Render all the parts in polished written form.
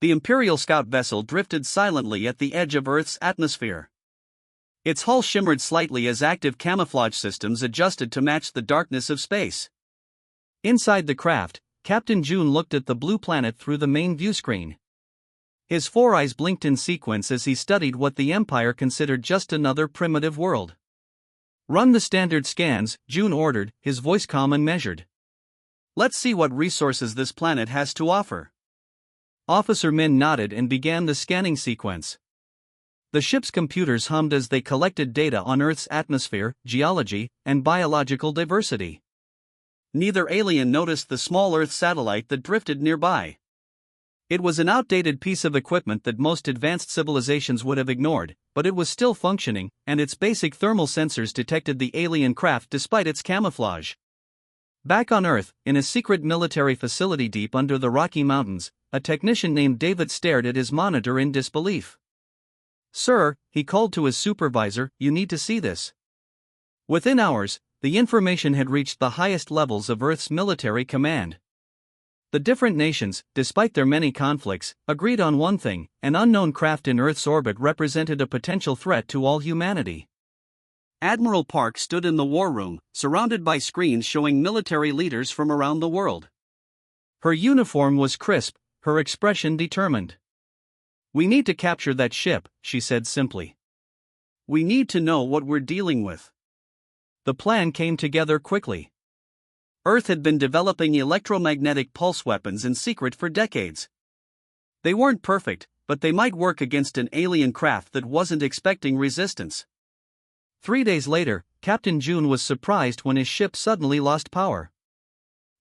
The Imperial scout vessel drifted silently at the edge of Earth's atmosphere. Its hull shimmered slightly as active camouflage systems adjusted to match the darkness of space. Inside the craft, Captain June looked at the blue planet through the main viewscreen. His four eyes blinked in sequence as he studied what the Empire considered just another primitive world. "Run the standard scans," June ordered, his voice calm and measured. "Let's see what resources this planet has to offer." Officer Min nodded and began the scanning sequence. The ship's computers hummed as they collected data on Earth's atmosphere, geology, and biological diversity. Neither alien noticed the small Earth satellite that drifted nearby. It was an outdated piece of equipment that most advanced civilizations would have ignored, but it was still functioning, and its basic thermal sensors detected the alien craft despite its camouflage. Back on Earth, in a secret military facility deep under the Rocky Mountains, a technician named David stared at his monitor in disbelief. "Sir," he called to his supervisor, "you need to see this." Within hours, the information had reached the highest levels of Earth's military command. The different nations, despite their many conflicts, agreed on one thing: an unknown craft in Earth's orbit represented a potential threat to all humanity. Admiral Park stood in the war room, surrounded by screens showing military leaders from around the world. Her uniform was crisp, her expression determined. "We need to capture that ship," she said simply. "We need to know what we're dealing with." The plan came together quickly. Earth had been developing electromagnetic pulse weapons in secret for decades. They weren't perfect, but they might work against an alien craft that wasn't expecting resistance. 3 days later, Captain June was surprised when his ship suddenly lost power.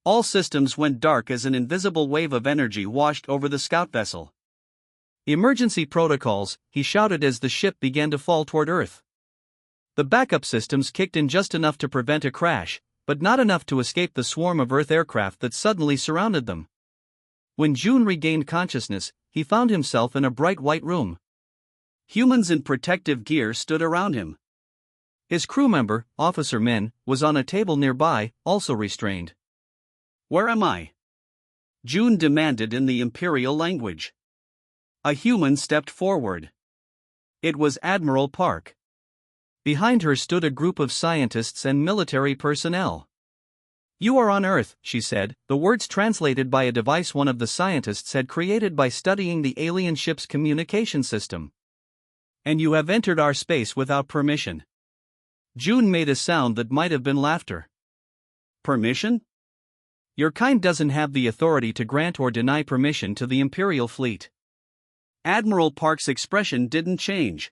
All systems went dark as an invisible wave of energy washed over the scout vessel. "Emergency protocols," he shouted as the ship began to fall toward Earth. The backup systems kicked in just enough to prevent a crash, but not enough to escape the swarm of Earth aircraft that suddenly surrounded them. When June regained consciousness, he found himself in a bright white room. Humans in protective gear stood around him. His crew member, Officer Min, was on a table nearby, also restrained. "Where am I?" June demanded in the Imperial language. A human stepped forward. It was Admiral Park. Behind her stood a group of scientists and military personnel. "You are on Earth," she said, the words translated by a device one of the scientists had created by studying the alien ship's communication system. "And you have entered our space without permission." June made a sound that might have been laughter. "Permission? Your kind doesn't have the authority to grant or deny permission to the Imperial fleet." Admiral Park's expression didn't change.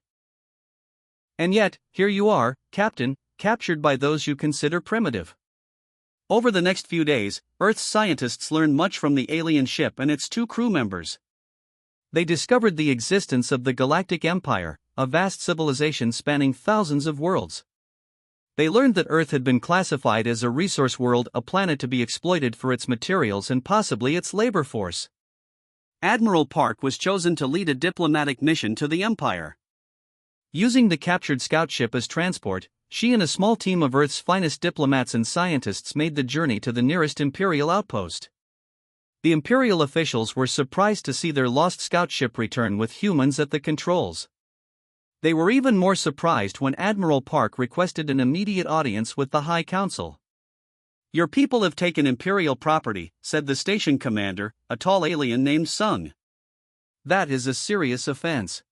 "And yet, here you are, Captain, captured by those you consider primitive." Over the next few days, Earth's scientists learned much from the alien ship and its 2 crew members. They discovered the existence of the Galactic Empire, a vast civilization spanning thousands of worlds. They learned that Earth had been classified as a resource world, a planet to be exploited for its materials and possibly its labor force. Admiral Park was chosen to lead a diplomatic mission to the Empire. Using the captured scout ship as transport, she and a small team of Earth's finest diplomats and scientists made the journey to the nearest Imperial outpost. The Imperial officials were surprised to see their lost scout ship return with humans at the controls. They were even more surprised when Admiral Park requested an immediate audience with the High Council. "Your people have taken Imperial property," said the station commander, a tall alien named Sung. "That is a serious offense."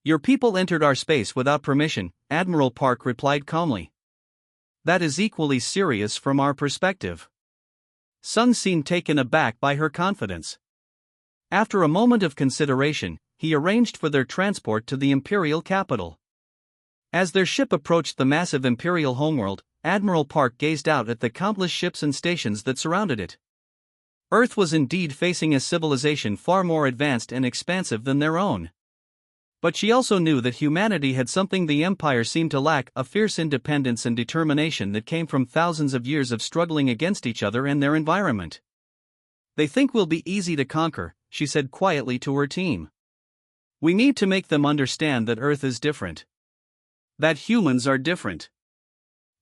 "Your people entered our space without permission," Admiral Park replied calmly. "That is equally serious from our perspective." Sung seemed taken aback by her confidence. After a moment of consideration, he arranged for their transport to the Imperial capital. As their ship approached the massive Imperial homeworld, Admiral Park gazed out at the countless ships and stations that surrounded it. Earth was indeed facing a civilization far more advanced and expansive than their own. But she also knew that humanity had something the Empire seemed to lack: a fierce independence and determination that came from thousands of years of struggling against each other and their environment. "They think we'll be easy to conquer," she said quietly to her team. "We need to make them understand that Earth is different. That humans are different."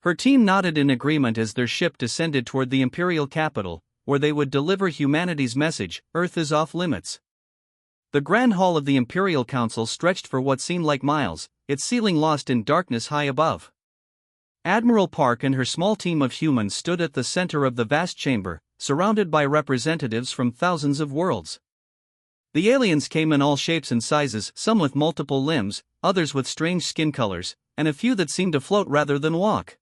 Her team nodded in agreement as their ship descended toward the Imperial capital, where they would deliver humanity's message: Earth is off limits. The Grand Hall of the Imperial Council stretched for what seemed like miles, its ceiling lost in darkness high above. Admiral Park and her small team of humans stood at the center of the vast chamber, surrounded by representatives from thousands of worlds. The aliens came in all shapes and sizes, some with multiple limbs, others with strange skin colors, and a few that seemed to float rather than walk.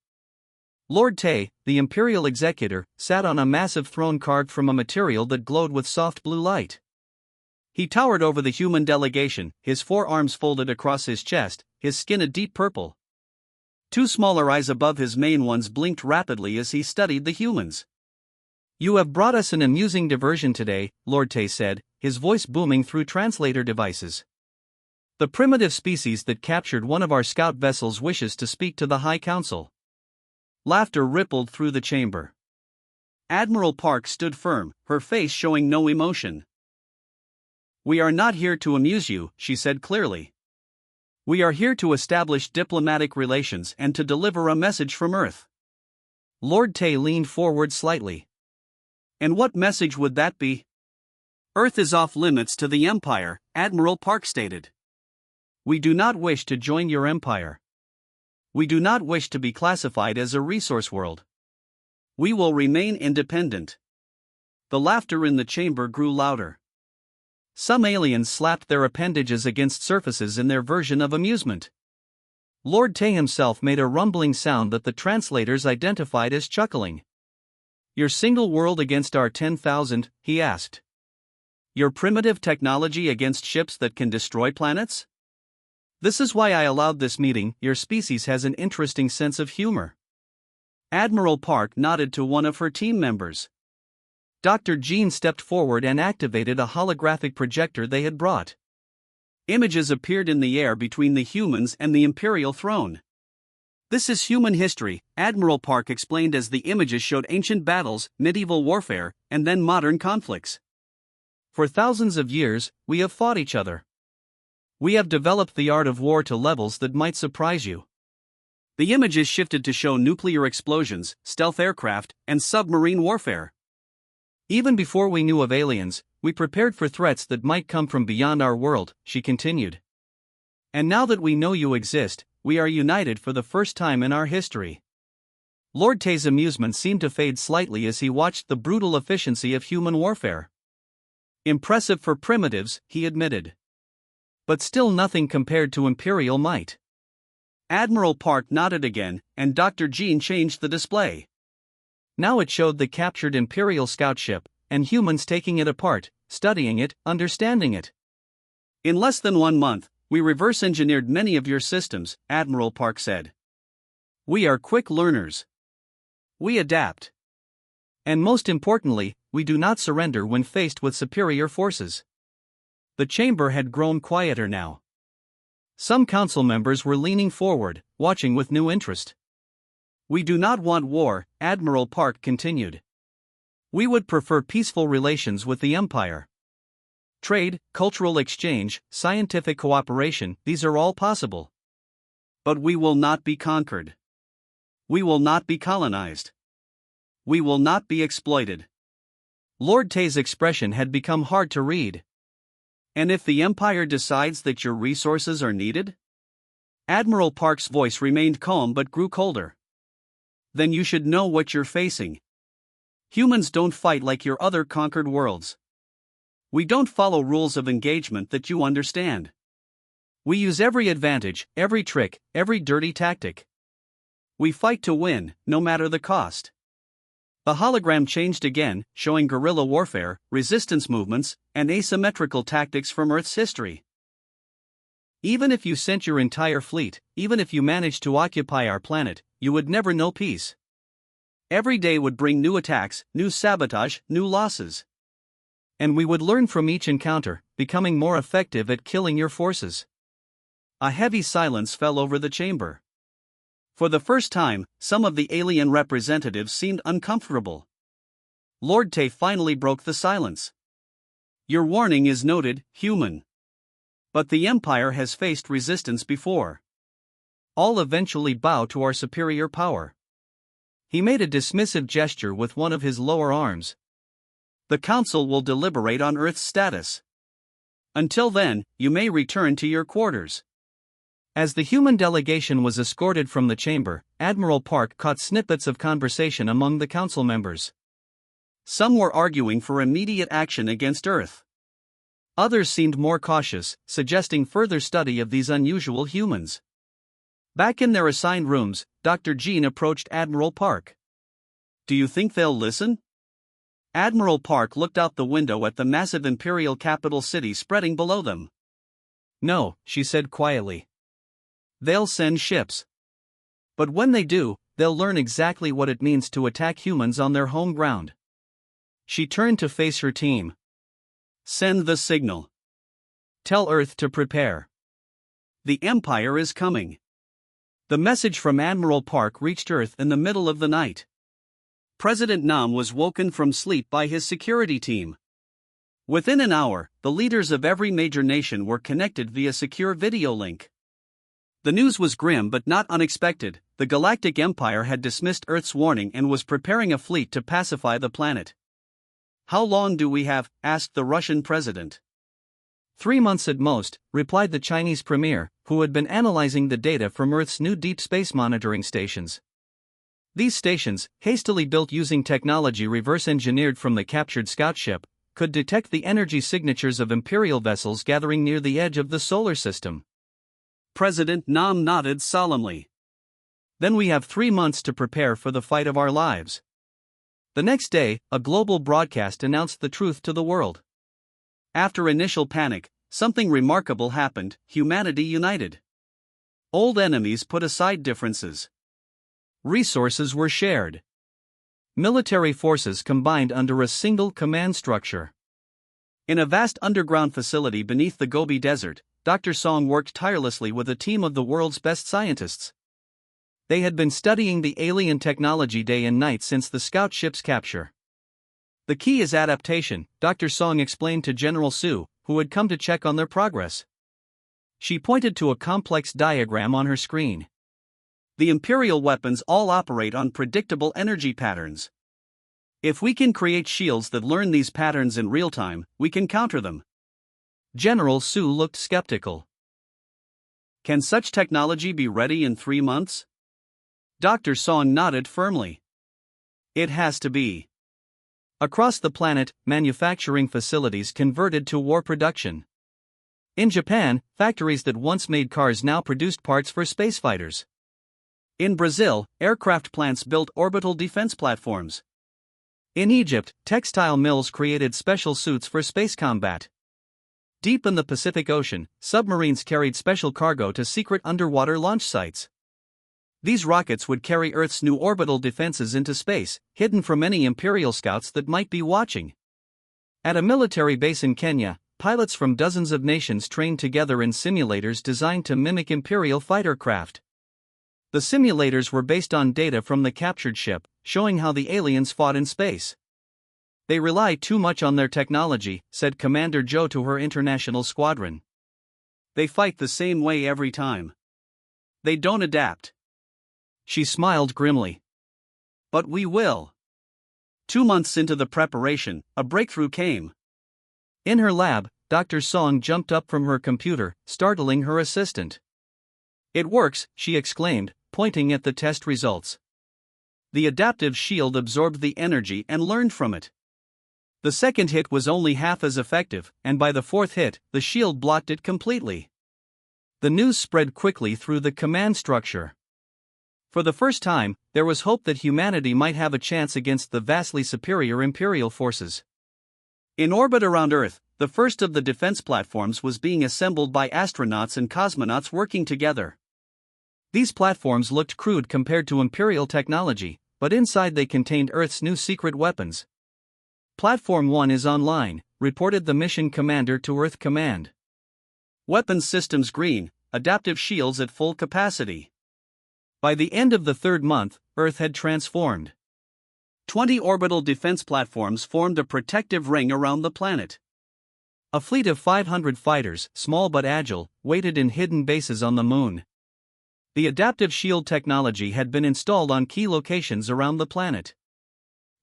Lord Tay, the Imperial Executor, sat on a massive throne carved from a material that glowed with soft blue light. He towered over the human delegation, his forearms folded across his chest, his skin a deep purple. Two smaller eyes above his main ones blinked rapidly as he studied the humans. "You have brought us an amusing diversion today," Lord Tay said, his voice booming through translator devices. "The primitive species that captured one of our scout vessels wishes to speak to the High Council." Laughter rippled through the chamber. Admiral Park stood firm, her face showing no emotion. "We are not here to amuse you," she said clearly. "We are here to establish diplomatic relations and to deliver a message from Earth." Lord Tay leaned forward slightly. "And what message would that be?" "Earth is off limits to the Empire," Admiral Park stated. "We do not wish to join your empire. We do not wish to be classified as a resource world. We will remain independent." The laughter in the chamber grew louder. Some aliens slapped their appendages against surfaces in their version of amusement. Lord Tay himself made a rumbling sound that the translators identified as chuckling. "Your single world against our 10,000, he asked. "Your primitive technology against ships that can destroy planets? This is why I allowed this meeting. Your species has an interesting sense of humor." Admiral Park nodded to one of her team members. Dr. Jean stepped forward and activated a holographic projector they had brought. Images appeared in the air between the humans and the Imperial throne. "This is human history," Admiral Park explained as the images showed ancient battles, medieval warfare, and then modern conflicts. "For thousands of years, we have fought each other. We have developed the art of war to levels that might surprise you." The images shifted to show nuclear explosions, stealth aircraft, and submarine warfare. "Even before we knew of aliens, we prepared for threats that might come from beyond our world," she continued. "And now that we know you exist, we are united for the first time in our history." Lord Tay's amusement seemed to fade slightly as he watched the brutal efficiency of human warfare. "Impressive for primitives," he admitted. "But still nothing compared to Imperial might." Admiral Park nodded again, and Dr. Jean changed the display. Now it showed the captured Imperial scout ship, and humans taking it apart, studying it, understanding it. "In less than 1 month, we reverse-engineered many of your systems," Admiral Park said. "We are quick learners. We adapt. And most importantly, we do not surrender when faced with superior forces." The chamber had grown quieter now. Some council members were leaning forward, watching with new interest. "We do not want war," Admiral Park continued. "We would prefer peaceful relations with the Empire. Trade, cultural exchange, scientific cooperation, these are all possible. But we will not be conquered. We will not be colonized. We will not be exploited." Lord Tay's expression had become hard to read. "And if the Empire decides that your resources are needed?" Admiral Park's voice remained calm but grew colder. "Then you should know what you're facing. Humans don't fight like your other conquered worlds. We don't follow rules of engagement that you understand. We use every advantage, every trick, every dirty tactic. We fight to win, no matter the cost." The hologram changed again, showing guerrilla warfare, resistance movements, and asymmetrical tactics from Earth's history. "Even if you sent your entire fleet, even if you managed to occupy our planet, you would never know peace. Every day would bring new attacks, new sabotage, new losses. And we would learn from each encounter, becoming more effective at killing your forces." A heavy silence fell over the chamber. For the first time, some of the alien representatives seemed uncomfortable. Lord Tay finally broke the silence. "Your warning is noted, human. But the Empire has faced resistance before. All eventually bow to our superior power." He made a dismissive gesture with one of his lower arms. "The Council will deliberate on Earth's status. Until then, you may return to your quarters. As the human delegation was escorted from the chamber, Admiral Park caught snippets of conversation among the council members. Some were arguing for immediate action against Earth. Others seemed more cautious, suggesting further study of these unusual humans. Back in their assigned rooms, Dr. Jean approached Admiral Park. "Do you think they'll listen?" Admiral Park looked out the window at the massive imperial capital city spreading below them. "No," she said quietly. "They'll send ships. But when they do, they'll learn exactly what it means to attack humans on their home ground." She turned to face her team. "Send the signal. Tell Earth to prepare. The Empire is coming." The message from Admiral Park reached Earth in the middle of the night. President Nam was woken from sleep by his security team. Within an hour, the leaders of every major nation were connected via secure video link. The news was grim but not unexpected. The Galactic Empire had dismissed Earth's warning and was preparing a fleet to pacify the planet. "How long do we have?" asked the Russian president. 3 months at most, replied the Chinese premier, who had been analyzing the data from Earth's new deep space monitoring stations. These stations, hastily built using technology reverse-engineered from the captured scout ship, could detect the energy signatures of Imperial vessels gathering near the edge of the solar system. President Nam nodded solemnly. "Then we have 3 months to prepare for the fight of our lives." The next day, a global broadcast announced the truth to the world. After initial panic, something remarkable happened: humanity united. Old enemies put aside differences. Resources were shared. Military forces combined under a single command structure. In a vast underground facility beneath the Gobi Desert, Dr. Song worked tirelessly with a team of the world's best scientists. They had been studying the alien technology day and night since the scout ship's capture. "The key is adaptation," Dr. Song explained to General Su, who had come to check on their progress. She pointed to a complex diagram on her screen. "The Imperial weapons all operate on predictable energy patterns. If we can create shields that learn these patterns in real time, we can counter them." General Su looked skeptical. "Can such technology be ready in 3 months?" Dr. Song nodded firmly. "It has to be." Across the planet, manufacturing facilities converted to war production. In Japan, factories that once made cars now produced parts for space fighters. In Brazil, aircraft plants built orbital defense platforms. In Egypt, textile mills created special suits for space combat. Deep in the Pacific Ocean, submarines carried special cargo to secret underwater launch sites. These rockets would carry Earth's new orbital defenses into space, hidden from any Imperial scouts that might be watching. At a military base in Kenya, pilots from dozens of nations trained together in simulators designed to mimic Imperial fighter craft. The simulators were based on data from the captured ship, showing how the aliens fought in space. "They rely too much on their technology," said Commander Joe to her international squadron. "They fight the same way every time. They don't adapt." She smiled grimly. "But we will." 2 months into the preparation, a breakthrough came. In her lab, Dr. Song jumped up from her computer, startling her assistant. "It works," she exclaimed, pointing at the test results. The adaptive shield absorbed the energy and learned from it. The second hit was only half as effective, and by the fourth hit, the shield blocked it completely. The news spread quickly through the command structure. For the first time, there was hope that humanity might have a chance against the vastly superior Imperial forces. In orbit around Earth, the first of the defense platforms was being assembled by astronauts and cosmonauts working together. These platforms looked crude compared to Imperial technology, but inside they contained Earth's new secret weapons. "Platform 1 is online," reported the mission commander to Earth Command. "Weapons systems green, adaptive shields at full capacity." By the end of the 3rd month, Earth had transformed. 20 orbital defense platforms formed a protective ring around the planet. A fleet of 500 fighters, small but agile, waited in hidden bases on the moon. The adaptive shield technology had been installed on key locations around the planet.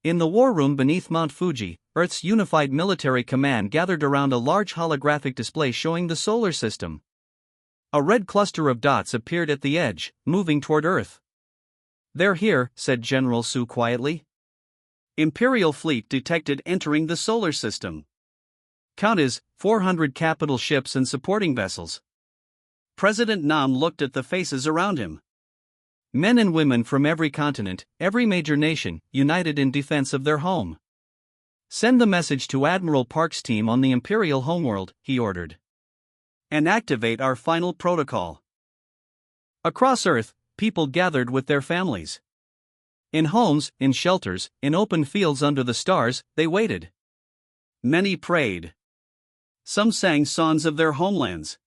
In the war room beneath Mount Fuji, Earth's unified military command gathered around a large holographic display showing the solar system. A red cluster of dots appeared at the edge, moving toward Earth. "They're here," said General Su quietly. "Imperial fleet detected entering the solar system. Count is 400 capital ships and supporting vessels." President Nam looked at the faces around him. Men and women from every continent, every major nation, united in defense of their home. "Send the message to Admiral Park's team on the Imperial homeworld," he ordered. "And activate our final protocol." Across Earth, people gathered with their families. In homes, in shelters, in open fields under the stars, they waited. Many prayed. Some sang songs of their homelands.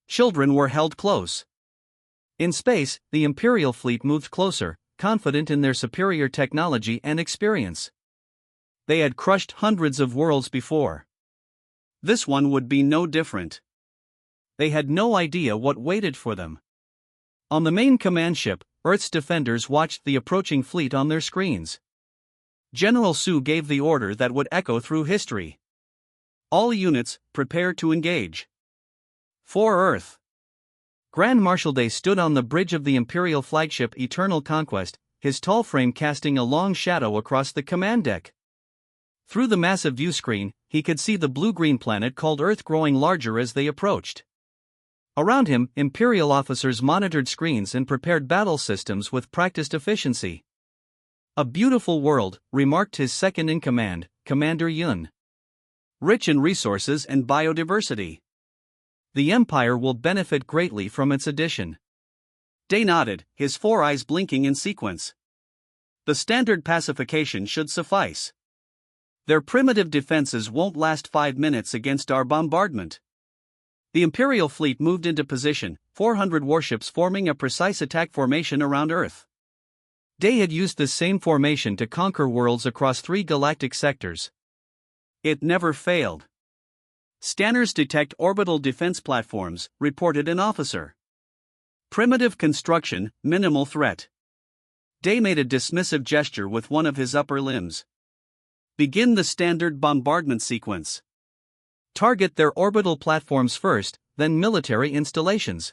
Children were held close. In space, the Imperial fleet moved closer, confident in their superior technology and experience. They had crushed hundreds of worlds before. This one would be no different. They had no idea what waited for them. On the main command ship, Earth's defenders watched the approaching fleet on their screens. General Su gave the order that would echo through history. "All units, prepare to engage." For Earth. Grand Marshal Day stood on the bridge of the Imperial flagship Eternal Conquest, his tall frame casting a long shadow across the command deck. Through the massive view screen, he could see the blue-green planet called Earth growing larger as they approached. Around him, Imperial officers monitored screens and prepared battle systems with practiced efficiency. "A beautiful world," remarked his second-in-command, Commander Yun. "Rich in resources and biodiversity. The Empire will benefit greatly from its addition." Day nodded, his four eyes blinking in sequence. "The standard pacification should suffice. Their primitive defenses won't last 5 minutes against our bombardment." The Imperial fleet moved into position, 400 warships forming a precise attack formation around Earth. Day had used this same formation to conquer worlds across 3 galactic sectors. It never failed. "Scanners detect orbital defense platforms," reported an officer. "Primitive construction, minimal threat." Day made a dismissive gesture with one of his upper limbs. "Begin the standard bombardment sequence. Target their orbital platforms first, then military installations."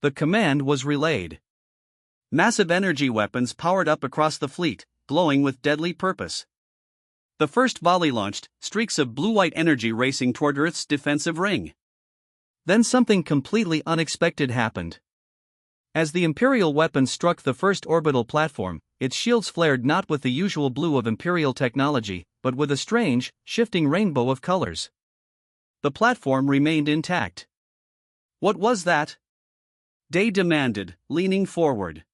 The command was relayed. Massive energy weapons powered up across the fleet, glowing with deadly purpose. The first volley launched, streaks of blue-white energy racing toward Earth's defensive ring. Then something completely unexpected happened. As the Imperial weapon struck the first orbital platform, its shields flared not with the usual blue of Imperial technology, but with a strange, shifting rainbow of colors. The platform remained intact. "What was that?" Day demanded, leaning forward.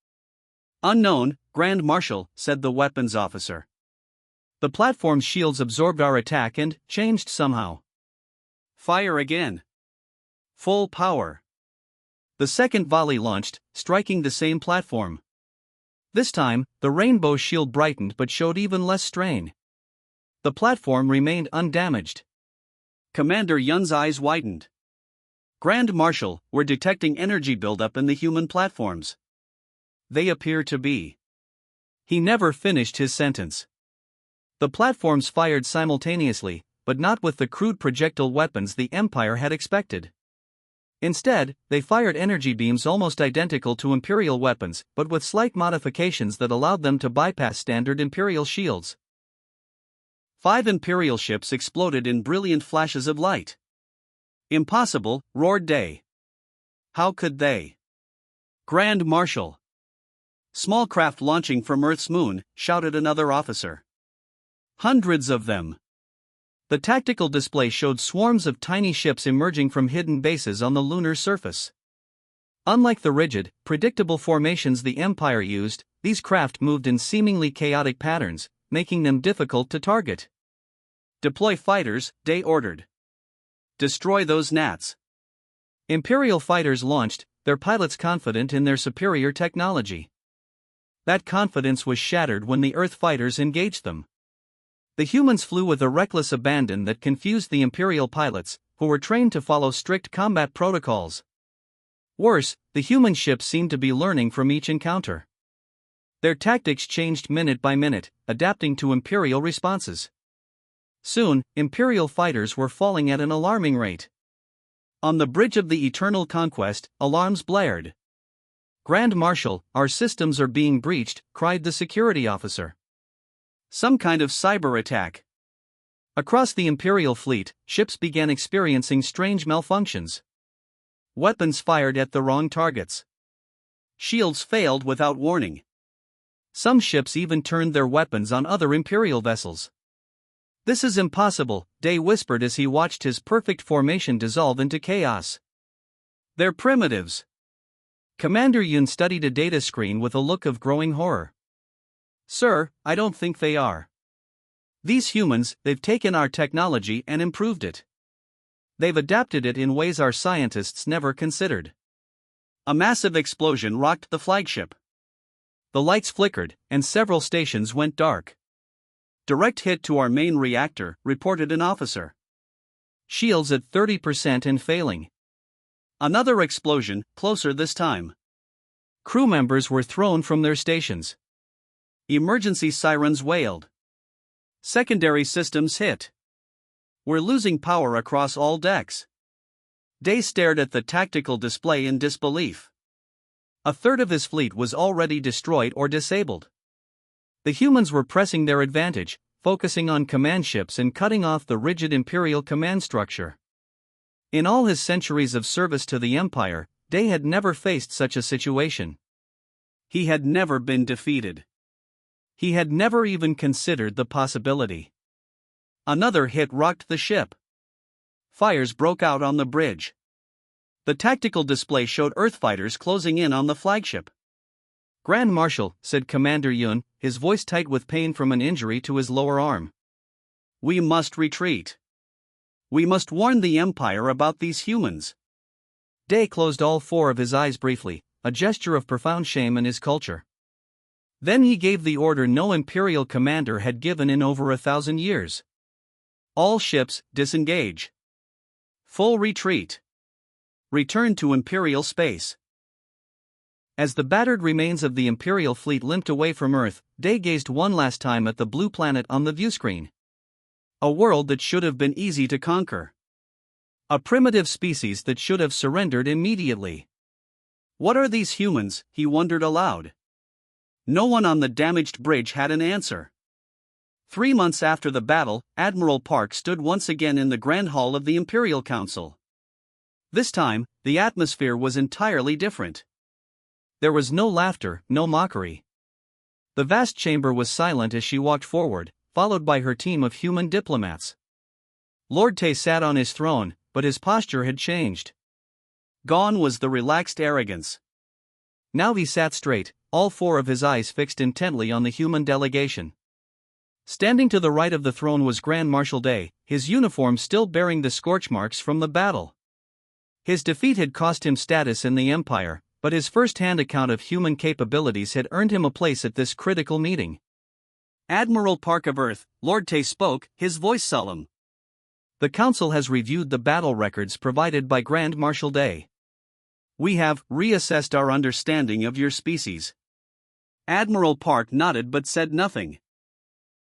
"Unknown, Grand Marshal," said the weapons officer. "The platform's shields absorbed our attack and changed somehow." "Fire again." Full power. The second volley launched, striking the same platform. This time, the rainbow shield brightened but showed even less strain. The platform remained undamaged. Commander Yun's eyes widened. "Grand Marshal, we're detecting energy buildup in the human platforms. They appear to be." He never finished his sentence. The platforms fired simultaneously, but not with the crude projectile weapons the Empire had expected. Instead, they fired energy beams almost identical to Imperial weapons, but with slight modifications that allowed them to bypass standard Imperial shields. 5 Imperial ships exploded in brilliant flashes of light. "Impossible," roared Day. "How could they?" "Grand Marshal." "Small craft launching from Earth's moon," shouted another officer. "Hundreds of them." The tactical display showed swarms of tiny ships emerging from hidden bases on the lunar surface. Unlike the rigid, predictable formations the Empire used, these craft moved in seemingly chaotic patterns, making them difficult to target. "Deploy fighters," Day ordered. "Destroy those gnats." Imperial fighters launched, their pilots confident in their superior technology. That confidence was shattered when the Earth fighters engaged them. The humans flew with a reckless abandon that confused the Imperial pilots, who were trained to follow strict combat protocols. Worse, the human ships seemed to be learning from each encounter. Their tactics changed minute by minute, adapting to Imperial responses. Soon, Imperial fighters were falling at an alarming rate. On the bridge of the Eternal Conquest, alarms blared. "Grand Marshal, our systems are being breached," cried the security officer. Some kind of cyber attack. Across the Imperial fleet, ships began experiencing strange malfunctions. Weapons fired at the wrong targets. Shields failed without warning. Some ships even turned their weapons on other Imperial vessels. "This is impossible," Day whispered as he watched his perfect formation dissolve into chaos. "They're primitives." Commander Yun studied a data screen with a look of growing horror. "Sir, I don't think they are. These humans, they've taken our technology and improved it. They've adapted it in ways our scientists never considered." A massive explosion rocked the flagship. The lights flickered, and several stations went dark. "Direct hit to our main reactor," reported an officer. "Shields at 30% and failing." Another explosion, closer this time. Crew members were thrown from their stations. Emergency sirens wailed. Secondary systems hit. "We're losing power across all decks." Day stared at the tactical display in disbelief. A third of his fleet was already destroyed or disabled. The humans were pressing their advantage, focusing on command ships and cutting off the rigid Imperial command structure. In all his centuries of service to the Empire, Day had never faced such a situation. He had never been defeated. He had never even considered the possibility. Another hit rocked the ship. Fires broke out on the bridge. The tactical display showed Earthfighters closing in on the flagship. "Grand Marshal," said Commander Yun, his voice tight with pain from an injury to his lower arm. "We must retreat. We must warn the Empire about these humans." Day closed all four of his eyes briefly, a gesture of profound shame in his culture. Then he gave the order no Imperial commander had given in over 1,000 years. "All ships, disengage. Full retreat. Return to Imperial space." As the battered remains of the Imperial fleet limped away from Earth, Day gazed one last time at the blue planet on the viewscreen. A world that should have been easy to conquer. A primitive species that should have surrendered immediately. "What are these humans?" he wondered aloud. No one on the damaged bridge had an answer. 3 months after the battle, Admiral Park stood once again in the Grand Hall of the Imperial Council. This time, the atmosphere was entirely different. There was no laughter, no mockery. The vast chamber was silent as she walked forward, followed by her team of human diplomats. Lord Tay sat on his throne, but his posture had changed. Gone was the relaxed arrogance. Now he sat straight, all four of his eyes fixed intently on the human delegation. Standing to the right of the throne was Grand Marshal Day, his uniform still bearing the scorch marks from the battle. His defeat had cost him status in the Empire, but his first-hand account of human capabilities had earned him a place at this critical meeting. "Admiral Park of Earth," Lord Tay spoke, his voice solemn. "The Council has reviewed the battle records provided by Grand Marshal Day. We have reassessed our understanding of your species." Admiral Park nodded but said nothing.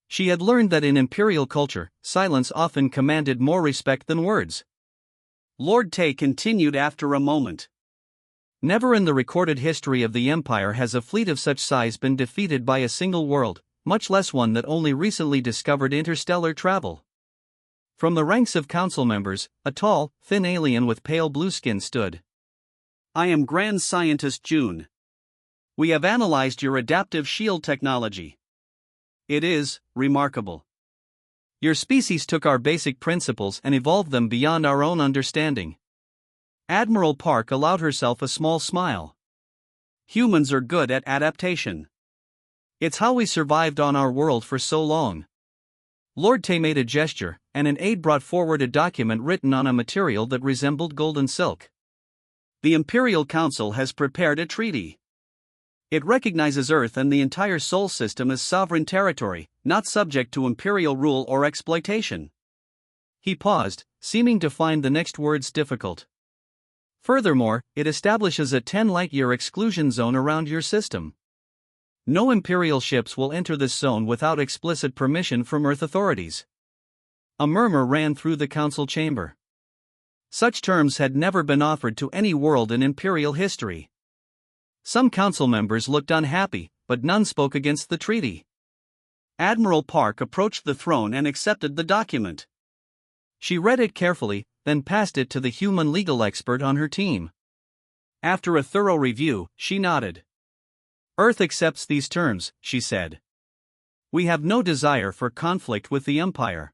She had learned that in Imperial culture, silence often commanded more respect than words. Lord Tay continued after a moment. "Never in the recorded history of the Empire has a fleet of such size been defeated by a single world, much less one that only recently discovered interstellar travel." From the ranks of council members, a tall, thin alien with pale blue skin stood. "I am Grand Scientist June. We have analyzed your adaptive shield technology. It is remarkable. Your species took our basic principles and evolved them beyond our own understanding." Admiral Park allowed herself a small smile. "Humans are good at adaptation. It's how we survived on our world for so long." Lord Tay made a gesture, and an aide brought forward a document written on a material that resembled golden silk. "The Imperial Council has prepared a treaty. It recognizes Earth and the entire Sol system as sovereign territory, not subject to Imperial rule or exploitation." He paused, seeming to find the next words difficult. "Furthermore, it establishes a 10 light-year exclusion zone around your system. No Imperial ships will enter this zone without explicit permission from Earth authorities. A murmur ran through the council chamber. Such terms had never been offered to any world in Imperial history. Some council members looked unhappy, but none spoke against the treaty. Admiral Park approached the throne and accepted the document. She read it carefully, then passed it to the human legal expert on her team. After a thorough review, she nodded. Earth accepts these terms, she said. We have no desire for conflict with the Empire.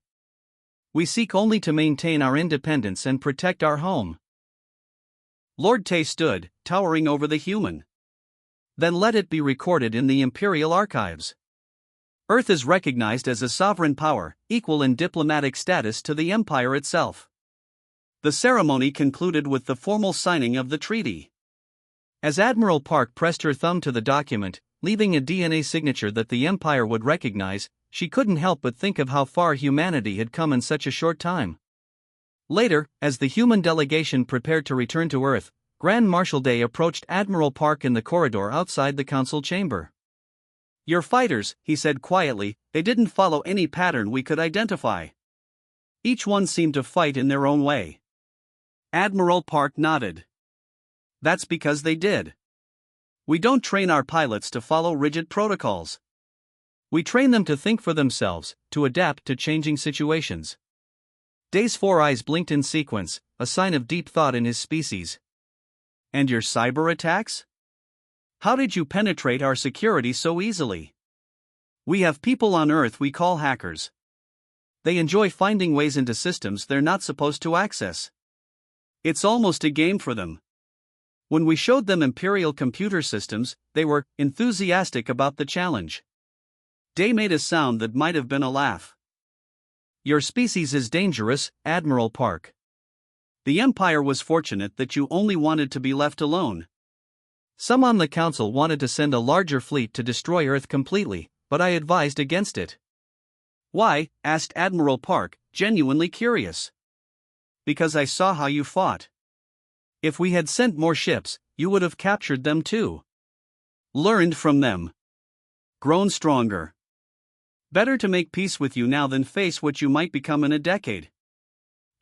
We seek only to maintain our independence and protect our home. Lord Tay stood, towering over the human. Then let it be recorded in the Imperial archives. Earth is recognized as a sovereign power, equal in diplomatic status to the Empire itself. The ceremony concluded with the formal signing of the treaty. As Admiral Park pressed her thumb to the document, leaving a DNA signature that the Empire would recognize, she couldn't help but think of how far humanity had come in such a short time. Later, as the human delegation prepared to return to Earth, Grand Marshal Day approached Admiral Park in the corridor outside the council chamber. Your fighters, he said quietly, they didn't follow any pattern we could identify. Each one seemed to fight in their own way. Admiral Park nodded. That's because they did. We don't train our pilots to follow rigid protocols. We train them to think for themselves, to adapt to changing situations. Day's 4 eyes blinked in sequence, a sign of deep thought in his species. And your cyber attacks? How did you penetrate our security so easily? We have people on Earth we call hackers. They enjoy finding ways into systems they're not supposed to access. It's almost a game for them. When we showed them Imperial computer systems, they were enthusiastic about the challenge. Day made a sound that might have been a laugh. Your species is dangerous, Admiral Park. The Empire was fortunate that you only wanted to be left alone. Some on the council wanted to send a larger fleet to destroy Earth completely, but I advised against it. Why? Asked Admiral Park, genuinely curious. Because I saw how you fought. If we had sent more ships, you would have captured them too. Learned from them. Grown stronger. Better to make peace with you now than face what you might become in a decade.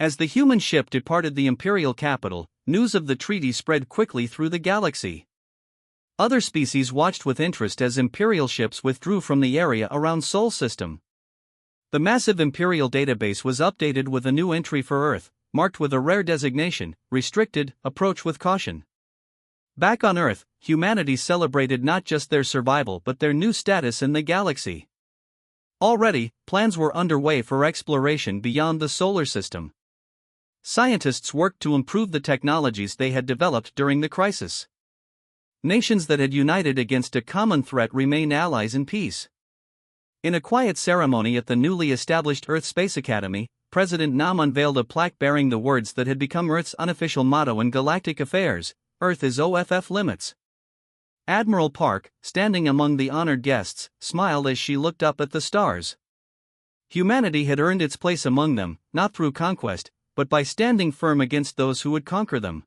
As the human ship departed the Imperial capital, news of the treaty spread quickly through the galaxy. Other species watched with interest as Imperial ships withdrew from the area around Sol System. The massive Imperial database was updated with a new entry for Earth, marked with a rare designation, restricted, approach with caution. Back on Earth, humanity celebrated not just their survival but their new status in the galaxy. Already, plans were underway for exploration beyond the solar system. Scientists worked to improve the technologies they had developed during the crisis. Nations that had united against a common threat remained allies in peace. In a quiet ceremony at the newly established Earth Space Academy, President Nam unveiled a plaque bearing the words that had become Earth's unofficial motto in galactic affairs: Earth is OFF limits. Admiral Park, standing among the honored guests, smiled as she looked up at the stars. Humanity had earned its place among them, not through conquest, but by standing firm against those who would conquer them.